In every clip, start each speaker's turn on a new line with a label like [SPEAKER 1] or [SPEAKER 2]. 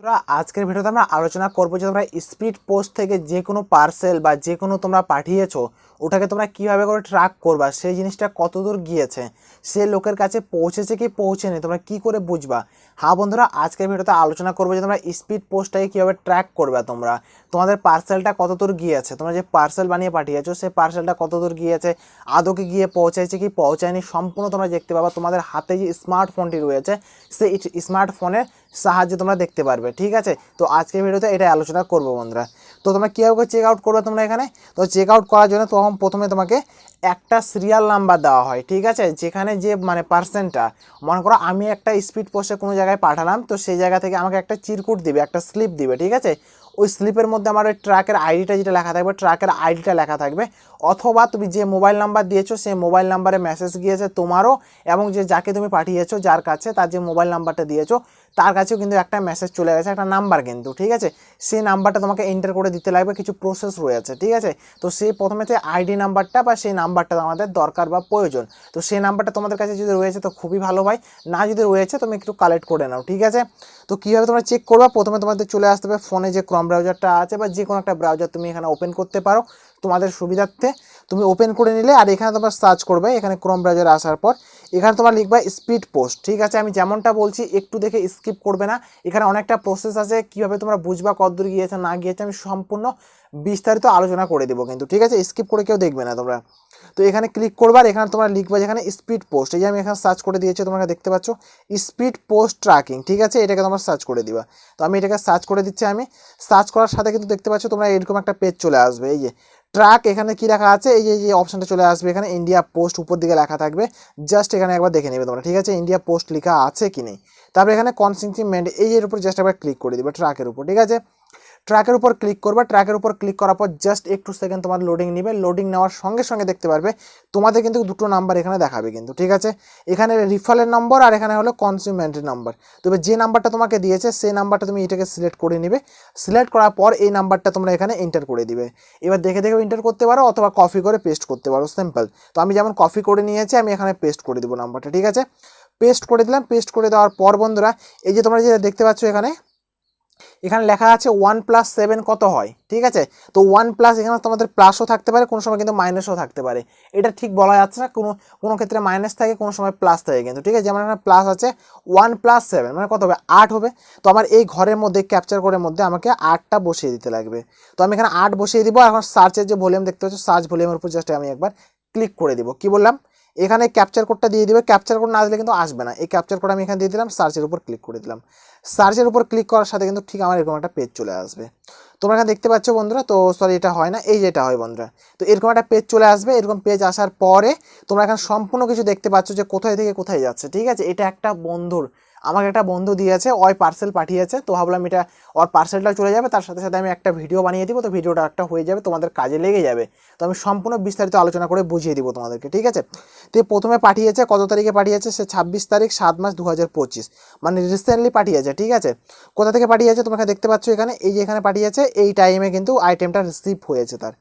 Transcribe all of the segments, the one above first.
[SPEAKER 1] তোমরা আজকের ভিডিওতে আমরা আলোচনা করবো যে তোমরা স্পিড পোস্ট থেকে যে কোনো পার্সেল বা যে কোনো তোমরা পাঠিয়েছো ওটাকে তোমরা কিভাবে করে ট্র্যাক করবা, সেই জিনিসটা কতদূর গিয়েছে, সে লোকের কাছে পৌঁছেছে কি পৌঁছেনি, তোমরা কি করে বুঝবা। হ্যাঁ বন্ধুরা, আজকের ভিডিওতে আলোচনা করবো যে তোমরা স্পিড পোস্টটাকে কীভাবে ট্র্যাক করবে, তোমরা তোমাদের পার্সেলটা কতদূর গিয়েছে, তোমরা যে পার্সেল বানিয়ে পাঠিয়েছো সেই পার্সেলটা কতদূর গিয়েছে, আদৌকে গিয়ে পৌঁছাইছে কি পৌঁছায়নি, সম্পূর্ণ তোমরা দেখতে পাবা। তোমাদের হাতে যে স্মার্টফোনটি রয়েছে সেই স্মার্টফোনের সাহায্যে তোমরা দেখতে পারবে। ঠিক আছে, তো আজকের ভিডিওতে এটা আলোচনা করবো বন্ধুরা। তো তোমরা কীভাবে চেক আউট করবে তোমরা এখানে, তো চেক আউট করার জন্য তখন প্রথমে তোমাকে একটা সিরিয়াল নাম্বার দেওয়া হয়। ঠিক আছে, যেখানে যে পার্সেন্টটা, মনে করো আমি একটা স্পিড পোস্টে কোনো জায়গায় পাঠালাম, তো সেই জায়গা থেকে আমাকে একটা চিরকুট দিবে, একটা স্লিপ দিবে। ঠিক আছে, ওই স্লিপের মধ্যে আমার ওই ট্র্যাকের আইডিটা যেটা লেখা থাকবে, ট্র্যাকের আইডিটা লেখা থাকবে, অথবা তুমি যে মোবাইল নাম্বার দিয়েছো সেই মোবাইল নাম্বারে মেসেজ গিয়েছে তোমারও, এবং যে যাকে তুমি পাঠিয়েছো যার কাছে, তার যে মোবাইল নাম্বারটা দিয়েছো তার কাছেও কিন্তু একটা মেসেজ চলে গেছে, একটা নাম্বার কিন্তু। ঠিক আছে, সেই নাম্বারটা তোমাকে এন্টার করে দিতে লাগবে, কিছু প্রসেস রয়েছে। ঠিক আছে, তো সেই প্রথমে যে আইডি নাম্বারটা বা সেই নাম্বারটা আমাদের দরকার বা প্রয়োজন। তো সেই নাম্বারটা তোমাদের কাছে যদি রয়েছে তো খুবই ভালো হয়, না যদি রয়েছে তুমি একটু কালেক্ট করে নাও। ঠিক আছে, তো কীভাবে তোমরা চেক করবা, প্রথমে তোমাদের চলে আসতে হবে ফোনে যে ক্রম ব্রাউজারটা আছে বা যে কোনো একটা ব্রাউজার তুমি এখানে ওপেন করতে পারো তোমাদের সুবিধার্থে। তুমি ওপেন করে নিলে আর এখানে তোমার সার্চ করবে, এখানে ক্রোম ব্রাউজারে আসার পর এখানে তোমার লিখবা স্পিড পোস্ট। ঠিক আছে, আমি যেমনটা বলছি একটু দেখে স্কিপ করবে না, এখানে অনেকটা প্রসেস আছে, কীভাবে তোমরা বুঝবা কতদূর গিয়েছে না গিয়েছে আমি সম্পূর্ণ বিস্তারিত আলোচনা করে দেবো কিন্তু। ঠিক আছে, স্কিপ করে কেউ দেখবে না তোমরা। তো এখানে ক্লিক করবা আর এখানে তোমরা লিখবা যেখানে স্পিড পোস্ট, এই যে আমি এখানে সার্চ করে দিয়েছি, তোমরা দেখতে পাচ্ছ স্পিড পোস্ট ট্র্যাকিং। ঠিক আছে, এটাকে তোমরা সার্চ করে দিবা। তো আমি এটাকে সার্চ করে দিচ্ছি। আমি সার্চ করার সাথে কিন্তু দেখতে পাচ্ছ তোমরা এরকম একটা পেজ চলে আসবে। এই যে ট্র্যাক, এখানে কি লেখা আছে, এই যে অপশনটা চলে আসবে, এখানে ইন্ডিয়া পোস্ট উপর দিকে লেখা থাকবে, জাস্ট এখানে একবার দেখে নেবে তোমরা। ঠিক আছে, ইন্ডিয়া পোস্ট লেখা আছে কি নেই, তারপরে এখানে কনসেন্টমেন্ট এই এর উপর জাস্ট একবার ক্লিক করে দিবে ট্র্যাকের উপর। ঠিক আছে, ট্র্যাকের উপর ক্লিক করবা, ট্র্যাকের উপর ক্লিক করার পর জাস্ট একটু সেকেন্ড তোমার লোডিং নেবে, লোডিং নেওয়ার সঙ্গে সঙ্গে দেখতে পারবে তোমাদের কিন্তু দুটো নাম্বার এখানে দেখাবে কিন্তু। ঠিক আছে, এখানে রিফারের নম্বর আর এখানে হলো কনজিউমেন্টের নাম্বার। তবে যে নাম্বারটা তোমাকে দিয়েছে সেই নাম্বারটা তুমি এটাকে সিলেক্ট করে নিবে, সিলেক্ট করার পর এই নাম্বারটা তোমরা এখানে এন্টার করে দিবে। এবার দেখে দেখে এন্টার করতে পারো অথবা কপি করে পেস্ট করতে পারো, সিম্পল। তো আমি যেমন কপি করে নিয়েছি আমি এখানে পেস্ট করে দেবো নাম্বারটা। ঠিক আছে, পেস্ট করে দিলাম। পেস্ট করে দেওয়ার পর বন্ধুরা এই যে তোমরা যে দেখতে পাচ্ছ এখানে এখানে লেখা আছে 1+7 কত হয়। ঠিক আছে, তো 1+ এখানে তোমাদের প্লাসও থাকতে পারে, কোনো সময় কিন্তু মাইনাসও থাকতে পারে, এটা ঠিক বলা যাচ্ছে না, কোনো কোনো ক্ষেত্রে মাইনাস থাকে, কোনো সময় প্লাস থাকে কিন্তু। ঠিক আছে, যেমন এখানে প্লাস আছে 1+7 মানে কত হবে, 8 হবে। তো আমার এই ঘরের মধ্যে ক্যাপচার করার মধ্যে আমাকে 8টা বসিয়ে দিতে লাগবে। তো আমি এখানে 8 বসিয়ে দিব। এখন সার্চের যে ভলিউম দেখতে পাচ্ছ, সার্চ ভলিউমের উপর জাস্ট আমি একবার ক্লিক করে দিব। কি বললাম, এখানে ক্যাপচার কোডটা দিয়ে দিবে, ক্যাপচার কোড না দিলে কিন্তু আসবে না। এই ক্যাপচার কোড আমি এখানে দিয়ে দিলাম, সার্চের উপর ক্লিক করে দিলাম। সার্চের উপর ক্লিক করার সাথে কিন্তু ঠিক আমার এরকম একটা পেজ চলে আসবে। তোমরা এখানে দেখতে পাচ্ছ বন্ধুরা, তো সরি এটা হয় না, এই যেটা হয় বন্ধুরা। তো এরকম একটা পেজ চলে আসবে, এরকম পেজ আসার পরে তোমরা এখানে সম্পূর্ণ কিছু দেখতে পাচ্ছ যে কোথায় থেকে কোথায় যাচ্ছে। ঠিক আছে, এটা একটা বন্ধুর, আমাকে একটা বন্ধু দিয়েছে, ওই পার্সেল পাঠিয়েছে, তো ভাবলাম এটা ওর পার্সেলটা চলে যাবে, তার সাথে সাথে আমি একটা ভিডিও বানিয়ে দিব, তো ভিডিওটা একটা হয়ে যাবে, তোমাদের কাজে লেগে যাবে। তো আমি সম্পূর্ণ বিস্তারিত আলোচনা করে বুঝিয়ে দিব তোমাদেরকে। ঠিক আছে, তো প্রথমে পাঠিয়েছে কত তারিখে পাঠিয়েছে, সে 26 তারিখ 7 মাস 2025, মানে রিসেন্টলি পাঠিয়েছে। ঠিক আছে, কোথা থেকে পাঠিয়েছে তোমরা দেখতে পাচ্ছ এখানে, এই যে এখানে পাঠিয়েছে, এই টাইমে কিন্তু আইটেমটা রিসিভ হয়েছে তার।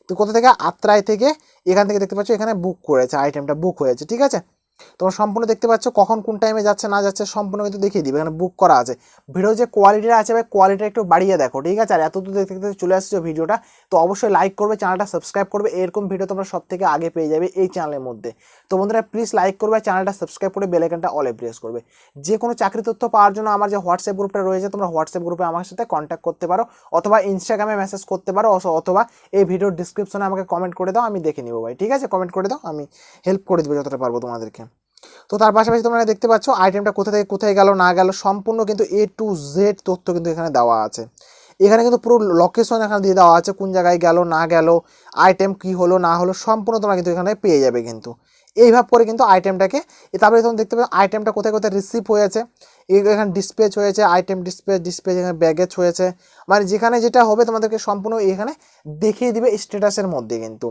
[SPEAKER 1] তো কোথা থেকে, আত্রাই থেকে, এখান থেকে দেখতে পাচ্ছ এখানে বুক করেছে, আইটেমটা বুক হয়েছে। ঠিক আছে, তোমরা সম্পূর্ণ দেখতে পাচ্ছ কখন কোন টাইমে যাচ্ছে না যাচ্ছে সম্পূর্ণ কিন্তু দেখিয়ে দিবে, এখানে বুক করা আছে। ভিডিও যে কোয়ালিটিটা আছে ভাই, কোয়ালিটি একটু বাড়িয়ে দেখো। ঠিক আছে, আর এত দূর দেখতে দেখতে চলে আসছো ভিডিওটা, তো অবশ্যই লাইক করবে, চ্যানেলটা সাবস্ক্রাইব করবে, এরকম ভিডিও তোমরা সব থেকে আগে পেয়ে যাবে এই চ্যানেলের মধ্যে। তো বন্ধুরা প্লিজ লাইক করবে, চ্যানেলটা সাবস্ক্রাইব করে বেল আইকনটা অলে প্রেস করবে। যে কোনো চাকরি তথ্য পাওয়ার জন্য আমার যে হোয়াটসঅ্যাপ গ্রুপটা রয়েছে, তোমরা হোয়াটসঅ্যাপ গ্রুপে আমার সাথে কন্ট্যাক্ট করতে পারো, অথবা ইনস্টাগ্রামে মেসেজ করতে পারো, অথবা এই ভিডিওর ডিসক্রিপশনে আমাকে কমেন্ট করে দাও, আমি দেখে নিবো ভাই। ঠিক আছে, কমেন্ট করে দাও, আমি হেল্প করে দেবো যতটা পারবো তোমাদেরকে। তো তার পাশাপাশি তোমরা দেখতে পাচ্ছ আইটেমটা কোথা থেকে কোথায় গেল না গেল সম্পূর্ণ কিন্তু A to Z তথ্য কিন্তু এখানে দেওয়া আছে। এখানে কিন্তু পুরো লোকেশন এখানে দিয়ে দেওয়া আছে, কোন জায়গায় গেল না গেল, আইটেম কি হলো না হলো সম্পূর্ণ তোমরা কিন্তু এখানে পেয়ে যাবে কিন্তু। এইভাবে করে কিন্তু আইটেমটাকে, তারপরে তোমরা দেখতে পাচ্ছ আইটেমটা কোথায় কোথায় রিসিভ হয়েছে, এখানে ডিসপ্যাচ হয়েছে, আইটেম ডিসপ্যাচ এখানে ব্যাগেজ হয়েছে, মানে যেখানে যেটা হবে তোমাদেরকে সম্পূর্ণ এখানে দেখিয়ে দিবে স্ট্যাটাসের মধ্যে কিন্তু।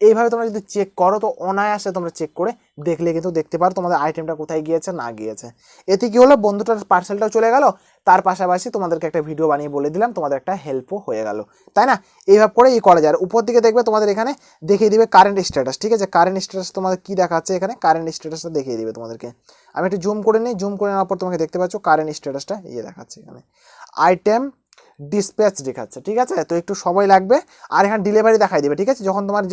[SPEAKER 1] এইভাবে তোমরা যদি চেক করো তো অনায়াসে তোমরা চেক করে দেখলে কিন্তু দেখতে পারো তোমাদের আইটেমটা কোথায় গিয়েছে না গিয়েছে। এতে কি হলো, বন্ধুটার পার্সেলটাও চলে গেল, তার পাশাপাশি তোমাদেরকে একটা ভিডিও বানিয়ে বলে দিলাম, তোমাদের একটা হেল্পও হয়ে গেল, তাই না? এইভাবে করে করা যায়। আর উপর দিকে দেখবে তোমাদের এখানে দেখিয়ে দিবে কারেন্ট স্ট্যাটাস। ঠিক আছে, কারেন্ট স্ট্যাটাস তোমাদের কি দেখাচ্ছে এখানে, কারেন্ট স্ট্যাটাসটা দেখিয়ে দিবে তোমাদেরকে। আমি একটু জুম করে নিই, জুম করে নেওয়ার পর তোমাকে দেখতে পাচ্ছ কারেন্ট স্ট্যাটাসটা এই দেখাচ্ছে এখানে। আইটেম ডিসপ্যাচ দেখাচ্ছে, ঠিক আছে। তো একটু সময় লাগবে, আর এখানে ডেলিভারি দেখাই দিবে, ঠিক আছে। যখন তোমার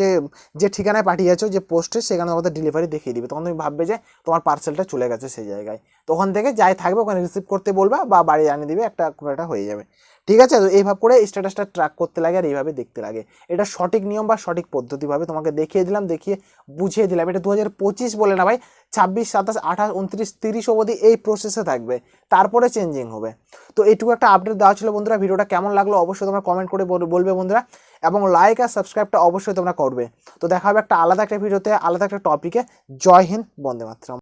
[SPEAKER 1] যে ঠিকানায় পাঠিয়েছো যে পোস্টে, সেখানে তোমাদের ডেলিভারি দেখিয়ে দিবে, তখন তুমি ভাববে যে তোমার পার্সেলটা চলে গেছে সেই জায়গায়। তখন থেকে যাই থাকবে ওখানে রিসিভ করতে বলবা বা বাড়ি আনিয়ে দিবে, একটা কোনো একটা হয়ে যাবে, ঠিক আছে। তো এইভাবে করে স্ট্যাটাসটা ট্র্যাক করতে লাগে আর এইভাবে দেখতে লাগে। এটা সঠিক নিয়ম বা সঠিক পদ্ধতিভাবে তোমাকে দেখিয়ে দিলাম, দেখিয়ে বুঝিয়ে দিলাম। এটা 2025 বলে না ভাই, 26, 27, 28, 29, 30 অবধি এই প্রসেসে থাকবে, তারপরে চেঞ্জিং হবে। তো এইটুকু একটা আপডেট দেওয়া ছিল বন্ধুরা। ভিডিওটা কেমন লাগলো অবশ্যই তোমরা কমেন্ট করে বলবে বন্ধুরা, এবং লাইক আর সাবস্ক্রাইবটা অবশ্যই তোমরা করবে। তো দেখা হবে একটা আলাদা একটা ভিডিওতে, আলাদা একটা টপিকে। জয় হিন্দ, বন্দে মাতরম।